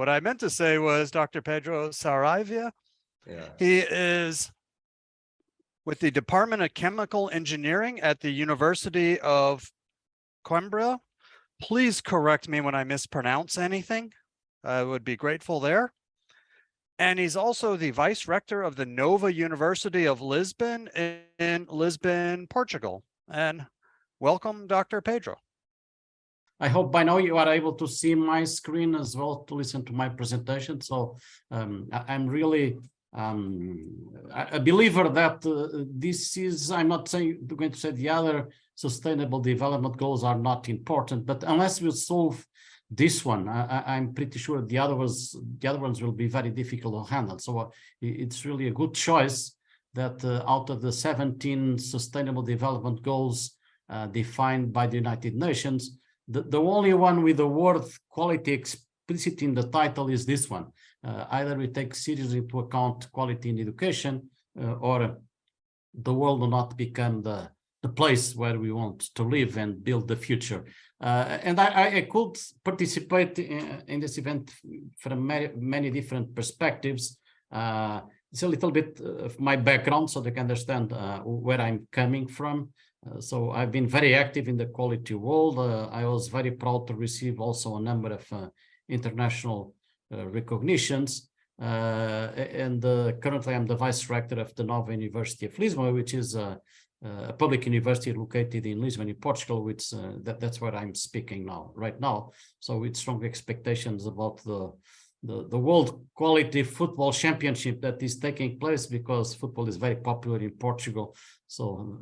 What I meant to say was Dr. Pedro Saraiva. Yeah. He is with the Department of Chemical Engineering at the University of Coimbra. Please correct me when I mispronounce anything. I would be grateful there. And he's also the vice rector of the Nova University of Lisbon in Lisbon, Portugal. And welcome, Dr. Pedro. I hope by now you are able to see my screen as well to listen to my presentation. So I'm really a believer that this is, I'm not going to say the other sustainable development goals are not important, but unless we solve this one, I'm pretty sure the other ones will be very difficult to handle. So it's really a good choice that out of the 17 sustainable development goals defined by the United Nations, the only one with the word quality explicit in the title is this one. Either we take seriously into account quality in education, or the world will not become the place where we want to live and build the future. And I could participate in this event from many different perspectives. It's a little bit of my background so they can understand where I'm coming from. So I've been very active in the quality world. I was very proud to receive also a number of international recognitions. And currently I'm the vice rector of the Nova University of Lisbon, which is a public university located in Lisbon, in Portugal, which that's where I'm speaking right now. So with strong expectations about the World Quality Football Championship that is taking place, because football is very popular in Portugal. So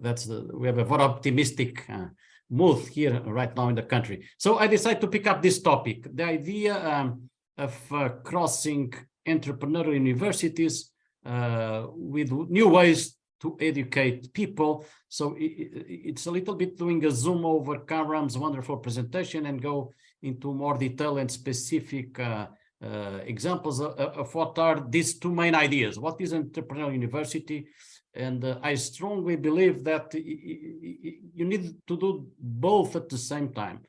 we have a very optimistic mood here right now in the country. So I decided to pick up this topic, the idea of crossing entrepreneurial universities with new ways to educate people. So it's a little bit doing a zoom over Kamram's wonderful presentation and go into more detail and specific examples of what are these two main ideas. What is entrepreneurial university? And I strongly believe that you need to do both at the same time.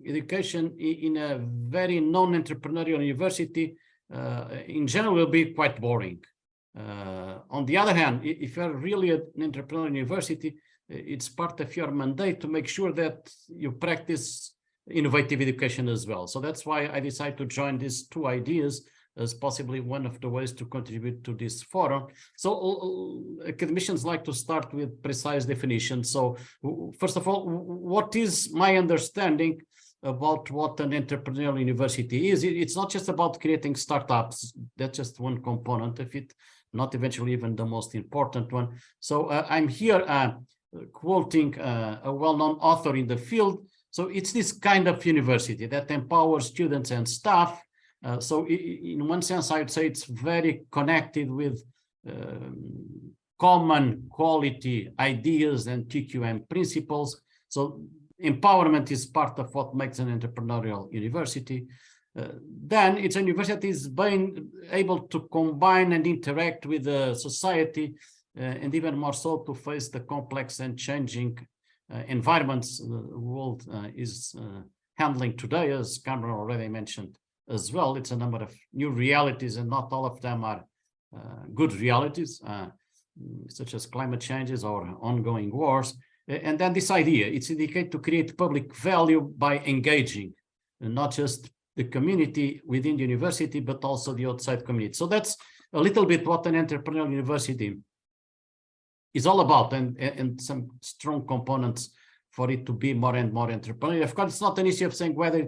Education in a very non-entrepreneurial university in general will be quite boring. On the other hand, if you're really an entrepreneurial university, it's part of your mandate to make sure that you practice innovative education as well. So that's why I decided to join these two ideas as possibly one of the ways to contribute to this forum. So academicians like to start with precise definitions. So first of all, what is my understanding about what an entrepreneurial university is? It's not just about creating startups. That's just one component of it, not eventually even the most important one. So I'm here quoting a well-known author in the field. So it's this kind of university that empowers students and staff. So in one sense, I would say it's very connected with common quality ideas and TQM principles. So empowerment is part of what makes an entrepreneurial university. Then it's a university that is being able to combine and interact with the society, and even more so to face the complex and changing environments the world is handling today, as Cameron already mentioned as well. It's a number of new realities, and not all of them are good realities, such as climate changes or ongoing wars. And then this idea, it's indicated to create public value by engaging, and not just the community within the university, but also the outside community. So that's a little bit what an entrepreneurial university is all about, and some strong components for it to be more and more entrepreneurial. Of course, it's not an issue of saying whether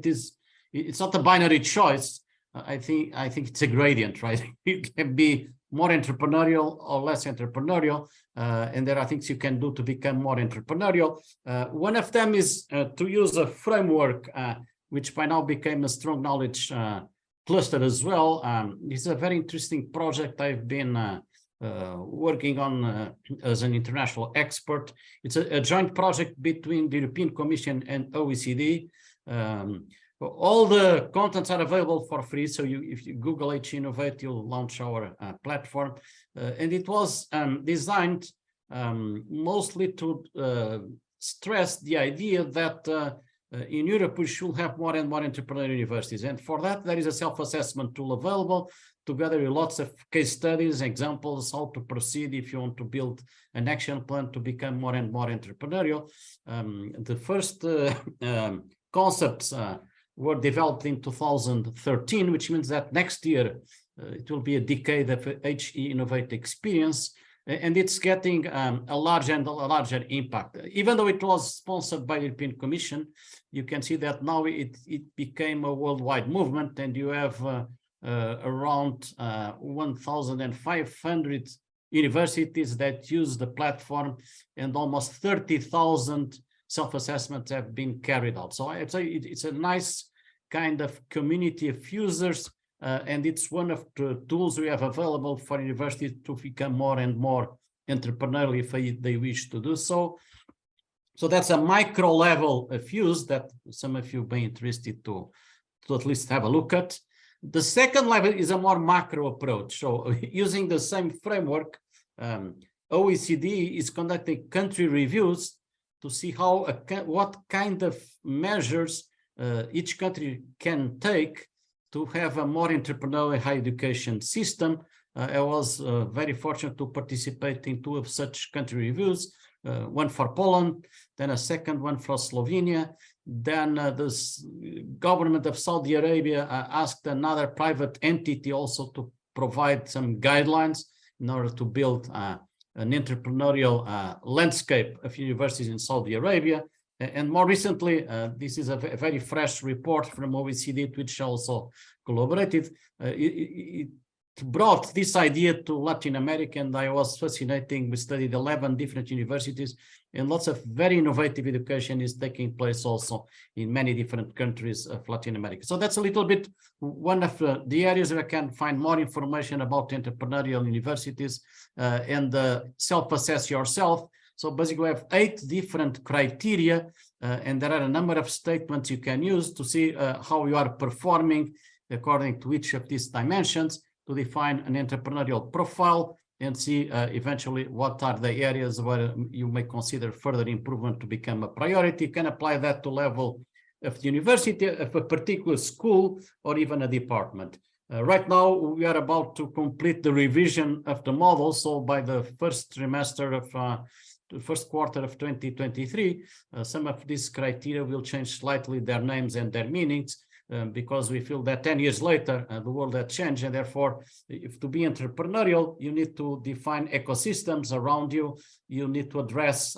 it's not a binary choice. I think it's a gradient, right? It can be more entrepreneurial or less entrepreneurial, and there are things you can do to become more entrepreneurial. One of them is to use a framework, which by now became a strong knowledge cluster as well. It's a very interesting project I've been working on as an international expert. It's a joint project between the European Commission and OECD. All the contents are available for free. So if you Google H Innovate, you'll launch our platform. And it was designed mostly to stress the idea that in Europe, we should have more and more entrepreneurial universities. And for that, there is a self-assessment tool available, together with lots of case studies, examples, how to proceed if you want to build an action plan to become more and more entrepreneurial. The first concepts were developed in 2013, which means that next year, it will be a decade of HE Innovate experience. And it's getting a larger impact. Even though it was sponsored by the European Commission, you can see that now it became a worldwide movement, and you have around 1,500 universities that use the platform, and almost 30,000 self-assessments have been carried out. So I'd say it's a nice kind of community of users. And it's one of the tools we have available for universities to become more and more entrepreneurial if they wish to do so. So that's a micro level of use that some of you may be interested to at least have a look at. The second level is a more macro approach. So using the same framework, OECD is conducting country reviews to see how what kind of measures each country can take to have a more entrepreneurial higher education system. I was very fortunate to participate in 2 of such country reviews, one for Poland, then a second one for Slovenia. Then the government of Saudi Arabia asked another private entity also to provide some guidelines in order to build an entrepreneurial landscape of universities in Saudi Arabia. And more recently, this is a very fresh report from OECD, which also collaborated. It brought this idea to Latin America, and I was fascinating. We studied 11 different universities, and lots of very innovative education is taking place also in many different countries of Latin America. So that's a little bit one of the areas where I can find more information about entrepreneurial universities and self-assess yourself. So basically, we have 8 different criteria, and there are a number of statements you can use to see how you are performing according to each of these dimensions, to define an entrepreneurial profile and see eventually what are the areas where you may consider further improvement to become a priority. You can apply that to level of the university, of a particular school, or even a department. Right now, we are about to complete the revision of the model. So by the first trimester of the first quarter of 2023, some of these criteria will change slightly their names and their meanings, because we feel that 10 years later, the world has changed, and therefore, if to be entrepreneurial, you need to define ecosystems around you. You need to address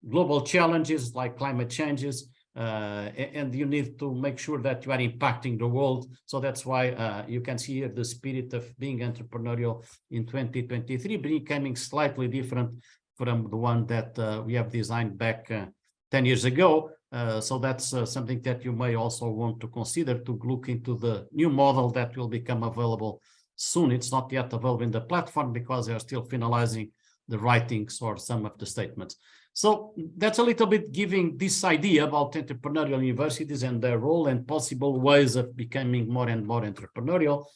global challenges like climate changes, and you need to make sure that you are impacting the world. So that's why you can see here the spirit of being entrepreneurial in 2023 becoming slightly different from the one that we have designed back 10 years ago. So that's something that you may also want to consider to look into the new model that will become available soon. It's not yet available in the platform because they are still finalizing the writings or some of the statements. So that's a little bit giving this idea about entrepreneurial universities and their role and possible ways of becoming more and more entrepreneurial.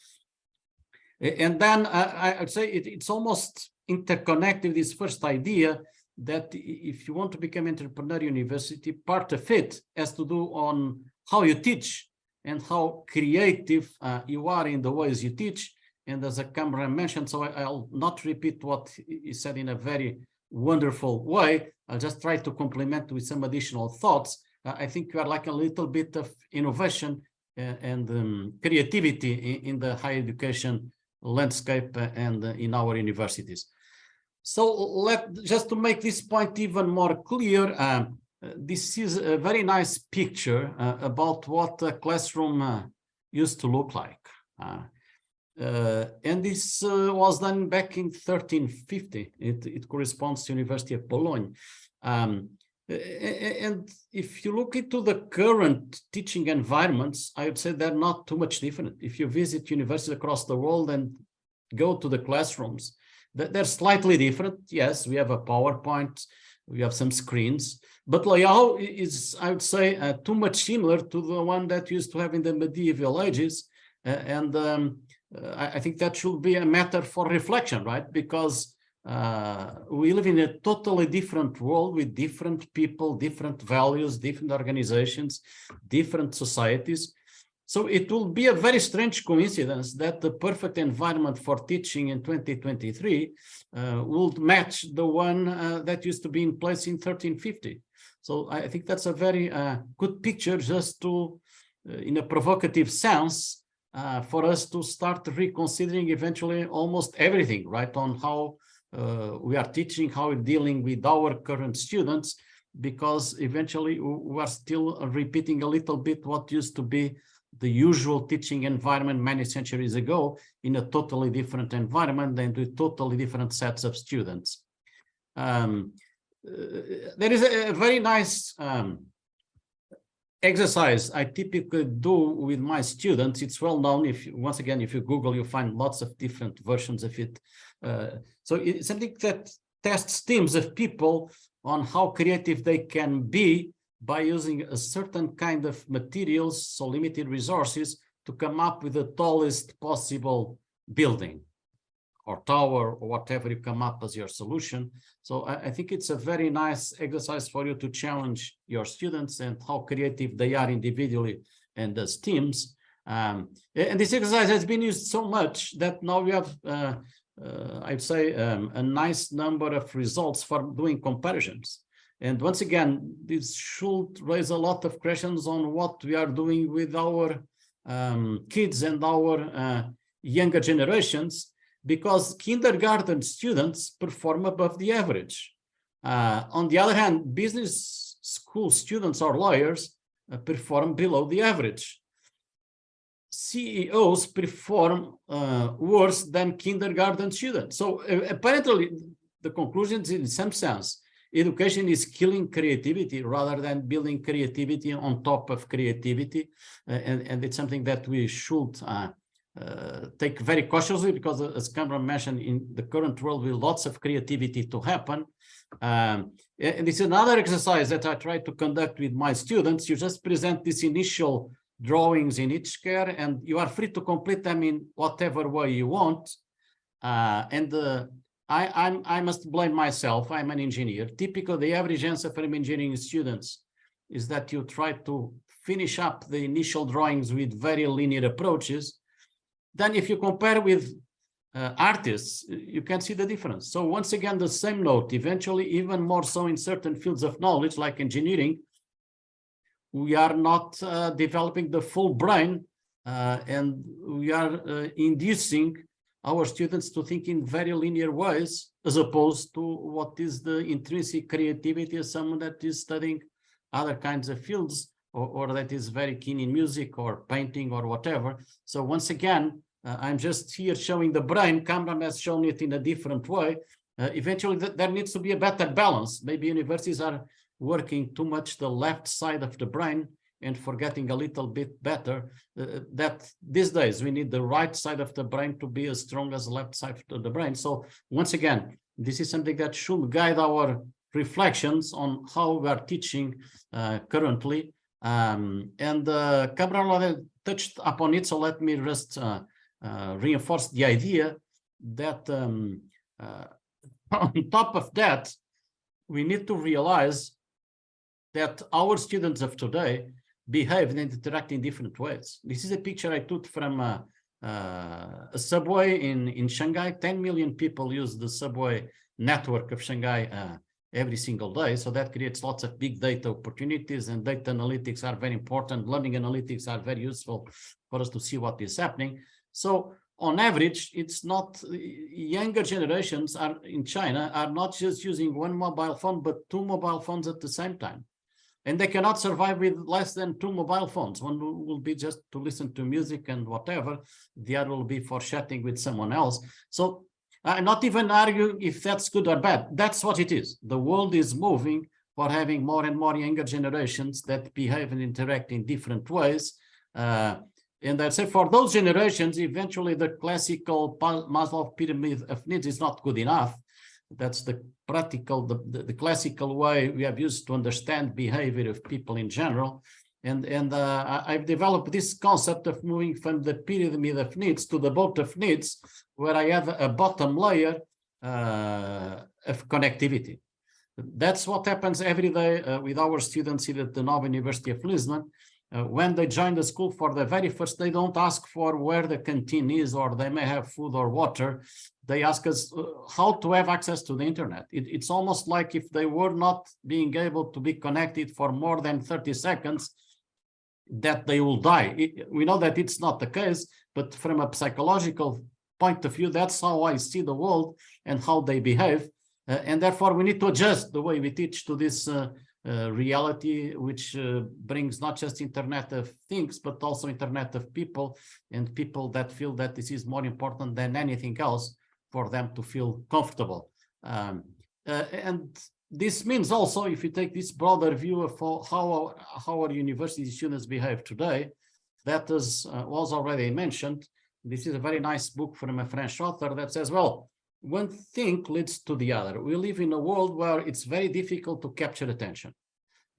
And then I'd say it's almost interconnected, this first idea that if you want to become entrepreneurial university, part of it has to do on how you teach and how creative you are in the ways you teach. And as a Cameron mentioned, so I'll not repeat what he said in a very wonderful way. I'll just try to complement with some additional thoughts. I think you are like a little bit of innovation and creativity in the higher education landscape and in our universities. So just to make this point even more clear, this is a very nice picture about what a classroom used to look like. And this was done back in 1350. It corresponds to University of Bologna. And if you look into the current teaching environments, I would say they're not too much different. If you visit universities across the world and go to the classrooms, they're slightly different. Yes, we have a PowerPoint, we have some screens, but layout is, I would say, too much similar to the one that we used to have in the medieval ages. I think that should be a matter for reflection, right? Because we live in a totally different world with different people, different values, different organizations, different societies. So it will be a very strange coincidence that the perfect environment for teaching in 2023 will match the one that used to be in place in 1350. So I think that's a very good picture, just to, in a provocative sense, for us to start reconsidering eventually almost everything, right, on how we are teaching, how we're dealing with our current students, because eventually we are still repeating a little bit what used to be the usual teaching environment many centuries ago, in a totally different environment and with totally different sets of students. There is a very nice exercise I typically do with my students. It's well known. If once again, if you Google, you find lots of different versions of it. So it's something that tests teams of people on how creative they can be by using a certain kind of materials, so limited resources, to come up with the tallest possible building or tower or whatever you come up as your solution. So I think it's a very nice exercise for you to challenge your students and how creative they are individually and as teams. And this exercise has been used so much that now we have, I'd say, a nice number of results for doing comparisons. And once again, this should raise a lot of questions on what we are doing with our kids and our younger generations, because kindergarten students perform above the average. On the other hand, business school students or lawyers perform below the average. CEOs perform worse than kindergarten students. So apparently, the conclusion is, in some sense, education is killing creativity rather than building creativity on top of creativity. And it's something that we should take very cautiously, because as Cameron mentioned, in the current world with lots of creativity to happen. And it's another exercise that I try to conduct with my students. You just present these initial drawings in each square, and you are free to complete them in whatever way you want. I must blame myself. I'm an engineer. Typically, the average answer from engineering students is that you try to finish up the initial drawings with very linear approaches. Then if you compare with artists, you can see the difference. So once again, the same note, eventually, even more so in certain fields of knowledge like engineering, we are not developing the full brain, and we are inducing our students to think in very linear ways, as opposed to what is the intrinsic creativity of someone that is studying other kinds of fields, or that is very keen in music or painting or whatever. So once again, I'm just here showing the brain. Cameron has shown it in a different way. Eventually, there needs to be a better balance. Maybe universities are working too much the left side of the brain and forgetting a little bit better that these days we need the right side of the brain to be as strong as the left side of the brain. So once again, this is something that should guide our reflections on how we are teaching currently. Cameron touched upon it, so let me just reinforce the idea that on top of that, we need to realize that our students of today behave and interact in different ways. This is a picture I took from a subway in Shanghai. 10 million people use the subway network of Shanghai every single day. So that creates lots of big data opportunities, and data analytics are very important. Learning analytics are very useful for us to see what is happening. So on average, it's not, younger generations are in China are not just using one mobile phone, but 2 mobile phones at the same time. And they cannot survive with less than 2 mobile phones. One will be just to listen to music and whatever. The other will be for chatting with someone else. So I'm not even arguing if that's good or bad. That's what it is. The world is moving for having more and more younger generations that behave and interact in different ways. And I'd say for those generations, eventually the classical Maslow pyramid of needs is not good enough. That's the practical, the classical way we have used to understand behavior of people in general. And I've developed this concept of moving from the pyramid of needs to the boat of needs, where I have a bottom layer of connectivity. That's what happens every day with our students here at the Nova University of Lisbon. When they join the school for the very first, they don't ask for where the canteen is, or they may have food or water. They ask us how to have access to the internet. It's almost like if they were not being able to be connected for more than 30 seconds, that they will die. We know that it's not the case, but from a psychological point of view, that's how I see the world and how they behave. And therefore, we need to adjust the way we teach to this reality, which brings not just Internet of Things, but also Internet of People, and people that feel that this is more important than anything else for them to feel comfortable. And this means also, if you take this broader view of how our university students behave today, that was already mentioned. This is a very nice book from a French author that says, well, one thing leads to the other. We live in a world where it's very difficult to capture attention.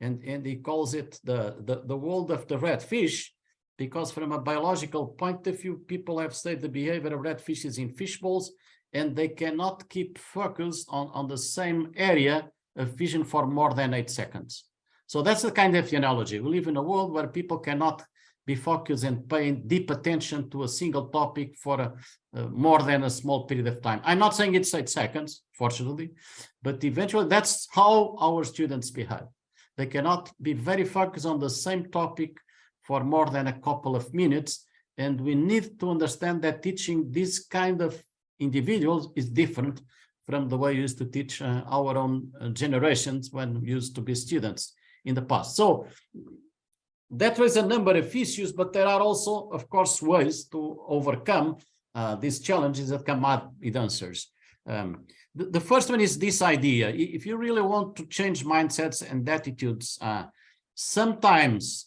And he calls it the world of the red fish, because from a biological point of view, people have said the behavior of red fish is in fish bowls, and they cannot keep focused on the same area of vision for more than 8 seconds. So that's the kind of analogy. We live in a world where people cannot be focused and paying deep attention to a single topic for more than a small period of time. I'm not saying it's 8 seconds, fortunately, but eventually that's how our students behave. They cannot be very focused on the same topic for more than a couple of minutes. And we need to understand that teaching this kind of individuals is different from the way we used to teach our own generations when we used to be students in the past. So that was a number of issues, but there are also, of course, ways to overcome these challenges that come out with answers. The first one is this idea. If you really want to change mindsets and attitudes, sometimes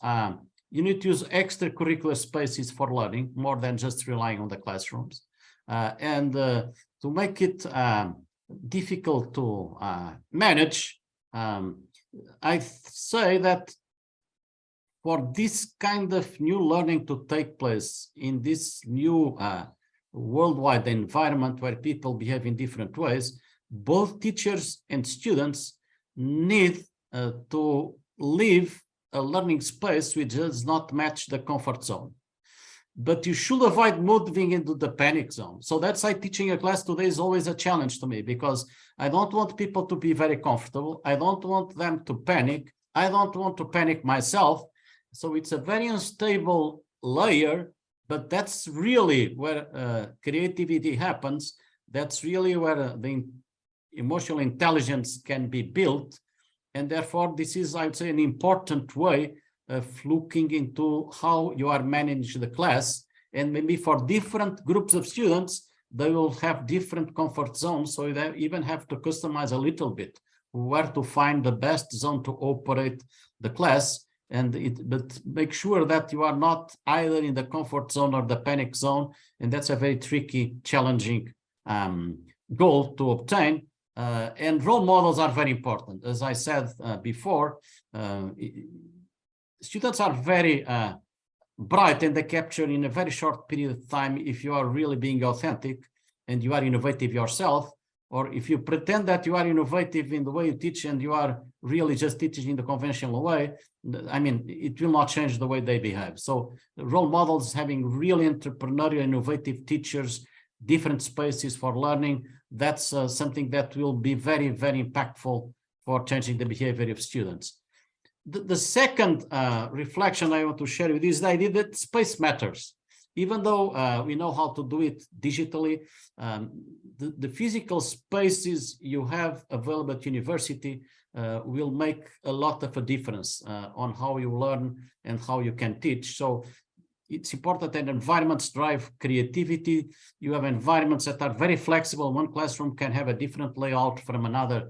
you need to use extracurricular spaces for learning more than just relying on the classrooms. And to make it difficult to manage, I say that for this kind of new learning to take place in this new worldwide environment where people behave in different ways, both teachers and students need to live a learning space which does not match the comfort zone. But you should avoid moving into the panic zone. So that's why teaching a class today is always a challenge to me, because I don't want people to be very comfortable. I don't want them to panic. I don't want to panic myself. So it's a very unstable layer, but that's really where creativity happens. That's really where the emotional intelligence can be built. And therefore, this is, I would say, an important way of looking into how you are managing the class. And maybe for different groups of students, they will have different comfort zones. So they even have to customize a little bit where to find the best zone to operate the class. But make sure that you are not either in the comfort zone or the panic zone. And that's a very tricky, challenging goal to obtain. And role models are very important. As I said before, students are very bright, and they capture in a very short period of time if you are really being authentic and you are innovative yourself, or if you pretend that you are innovative in the way you teach and you are really just teaching in the conventional way. I mean, it will not change the way they behave. So role models, having really entrepreneurial, innovative teachers, different spaces for learning, that's something that will be very, very impactful for changing the behavior of students. The second reflection I want to share with you is the idea that space matters. Even though we know how to do it digitally, the physical spaces you have available at university will make a lot of a difference on how you learn and how you can teach. So it's important that environments drive creativity. You have environments that are very flexible. One classroom can have a different layout from another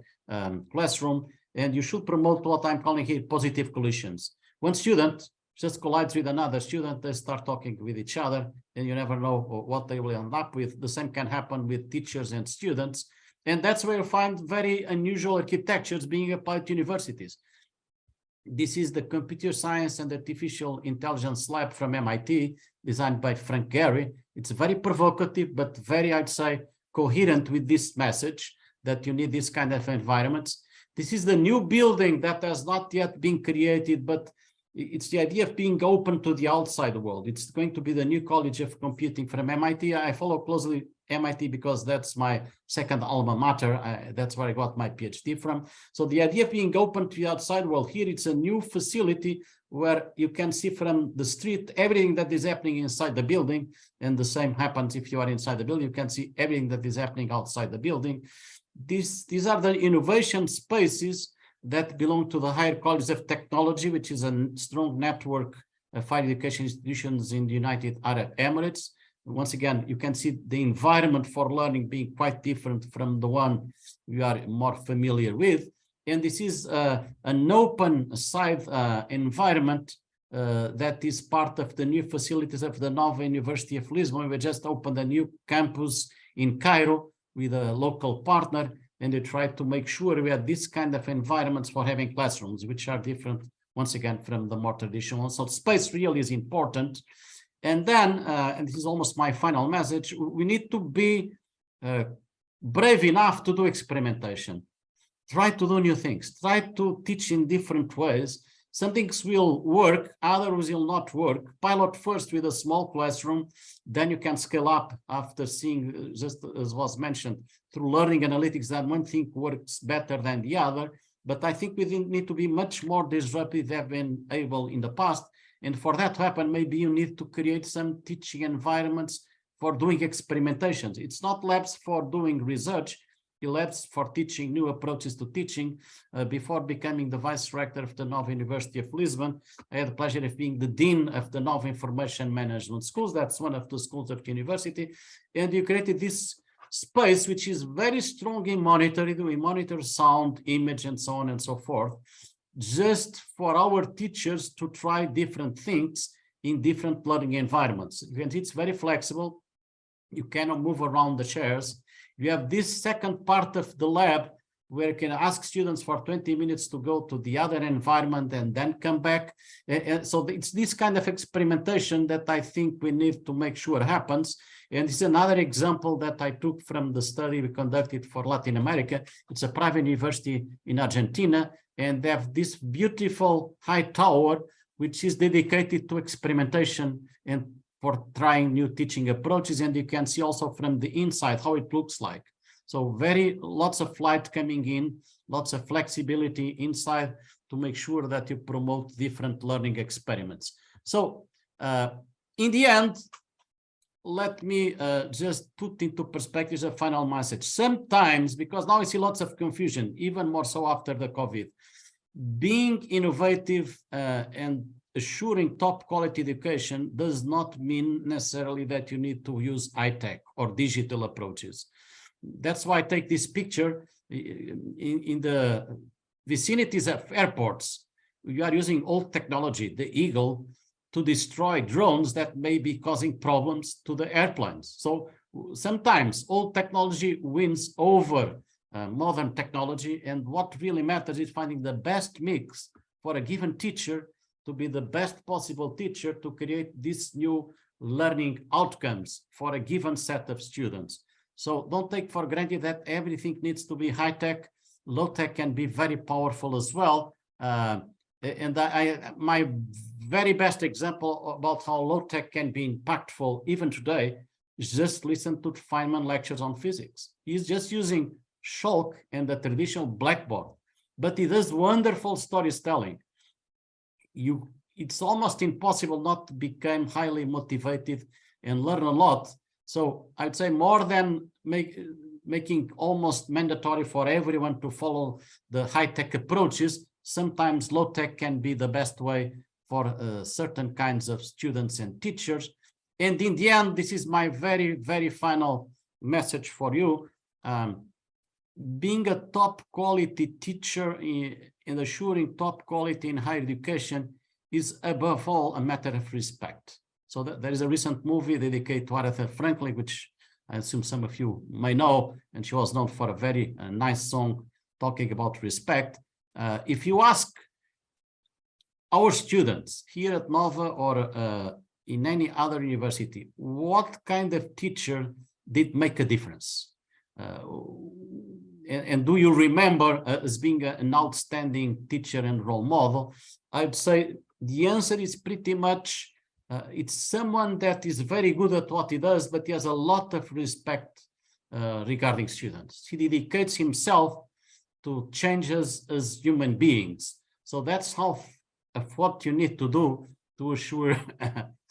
classroom, and you should promote what I'm calling here positive collisions. One student just collides with another student, they start talking with each other, and you never know what they will end up with. The same can happen with teachers and students. And that's where you find very unusual architectures being applied to universities. This is the Computer Science and Artificial Intelligence Lab from MIT, designed by Frank Gehry. It's very provocative, but very, I'd say, coherent with this message that you need this kind of environments. This is the new building that has not yet been created, but it's the idea of being open to the outside world. It's going to be the new College of Computing from MIT. I follow closely MIT because that's my second alma mater. That's where I got my PhD from. So the idea of being open to the outside world, here it's a new facility where you can see from the street everything that is happening inside the building. And the same happens if you are inside the building, you can see everything that is happening outside the building. These are the innovation spaces that belong to the Higher College of Technology, which is a strong network of higher education institutions in the United Arab Emirates. Once again, you can see the environment for learning being quite different from the one we are more familiar with. And this is an open side environment that is part of the new facilities of the Nova University of Lisbon. We just opened a new campus in Cairo with a local partner, and they try to make sure we have this kind of environments for having classrooms, which are different, once again, from the more traditional ones. So space really is important. And then, and this is almost my final message, we need to be brave enough to do experimentation. Try to do new things. Try to teach in different ways. Some things will work, others will not work. Pilot first with a small classroom, then you can scale up after seeing, just as was mentioned, through learning analytics, that one thing works better than the other. But I think we need to be much more disruptive than been able in the past. And for that to happen, maybe you need to create some teaching environments for doing experimentations. It's not labs for doing research, labs for teaching new approaches to teaching. Before becoming the vice rector of the Nova University of Lisbon, I had the pleasure of being the dean of the Nova Information Management Schools. That's one of the schools of the university. And you created this space, which is very strong in monitoring. We monitor sound, image, and so on and so forth, just for our teachers to try different things in different learning environments. And it's very flexible. You cannot move around the chairs. You have this second part of the lab where you can ask students for 20 minutes to go to the other environment and then come back. And so it's this kind of experimentation that I think we need to make sure happens. And it's another example that I took from the study we conducted for Latin America. It's a private university in Argentina, and they have this beautiful high tower, which is dedicated to experimentation and for trying new teaching approaches. And you can see also from the inside how it looks like. So lots of light coming in, lots of flexibility inside to make sure that you promote different learning experiments. So in the end, let me just put into perspective a final message. Sometimes, because now I see lots of confusion, even more so after the COVID, being innovative and assuring top quality education does not mean necessarily that you need to use high-tech or digital approaches. That's why I take this picture in the vicinities of airports. We are using old technology, the Eagle, to destroy drones that may be causing problems to the airplanes. So sometimes old technology wins over modern technology, and what really matters is finding the best mix for a given teacher to be the best possible teacher to create these new learning outcomes for a given set of students. So don't take for granted that everything needs to be high-tech. Low-tech can be very powerful as well. And my very best example about how low-tech can be impactful even today is just listen to Feynman lectures on physics. He's just using chalk and the traditional blackboard, but he does wonderful storytelling. It's almost impossible not to become highly motivated and learn a lot. So I'd say more than making almost mandatory for everyone to follow the high-tech approaches, sometimes low-tech can be the best way for certain kinds of students and teachers. And in the end, this is my very, very final message for you. Being a top quality teacher and assuring top quality in higher education is above all a matter of respect. So there is a recent movie dedicated to Aretha Franklin, which I assume some of you may know, and she was known for a very nice song talking about respect. If you ask our students here at Nova or in any other university, what kind of teacher did make a difference? and do you remember as being an outstanding teacher and role model? I'd say the answer is pretty much it's someone that is very good at what he does, but he has a lot of respect regarding students. He dedicates himself to changes as human beings. So that's half of what you need to do to assure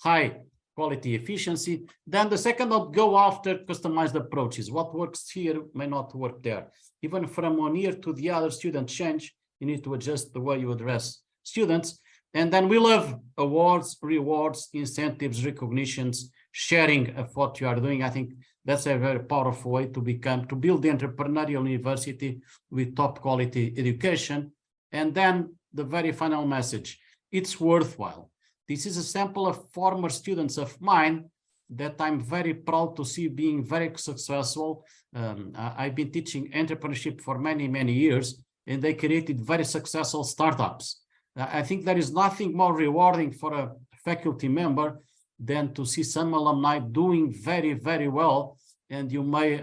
high quality efficiency. Then the second, not go after customized approaches. What works here may not work there. Even from one year to the other, student change, you need to adjust the way you address students. And then we love awards, rewards, incentives, recognitions, sharing of what you are doing. I think that's a very powerful way to build the entrepreneurial university with top quality education. And then the very final message, it's worthwhile. This is a sample of former students of mine that I'm very proud to see being very successful. I've been teaching entrepreneurship for many, many years, and they created very successful startups. I think there is nothing more rewarding for a faculty member than to see some alumni doing very, very well. And you may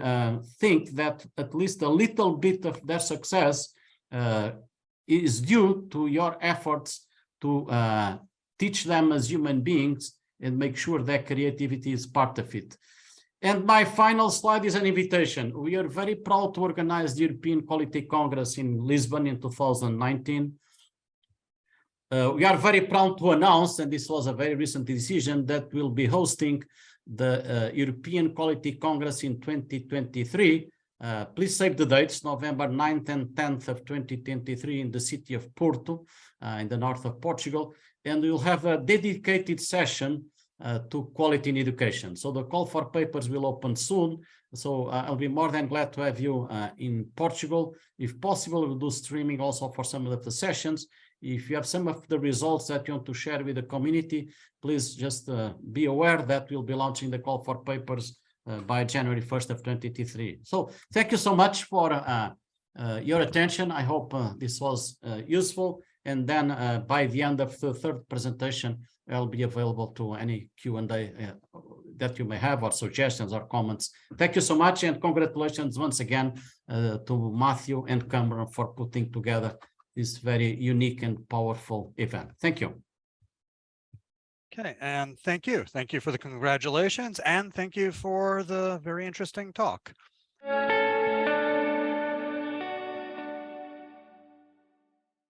think that at least a little bit of their success is due to your efforts to teach them as human beings and make sure that creativity is part of it. And my final slide is an invitation. We are very proud to organize the European Quality Congress in Lisbon in 2019. We are very proud to announce, and this was a very recent decision, that we'll be hosting the European Quality Congress in 2023. Please save the dates, November 9th and 10th of 2023 in the city of Porto, in the north of Portugal. And we'll have a dedicated session to quality in education. So the call for papers will open soon. So I'll be more than glad to have you in Portugal. If possible, we'll do streaming also for some of the sessions. If you have some of the results that you want to share with the community, please just be aware that we'll be launching the call for papers by January 1st of 2023. So thank you so much for your attention. I hope this was useful. And then by the end of the third presentation, I'll be available to any Q&A that you may have, or suggestions or comments. Thank you so much, and congratulations once again to Matthew and Cameron for putting together this very unique and powerful event. Thank you. Okay, and thank you. Thank you for the congratulations, and thank you for the very interesting talk.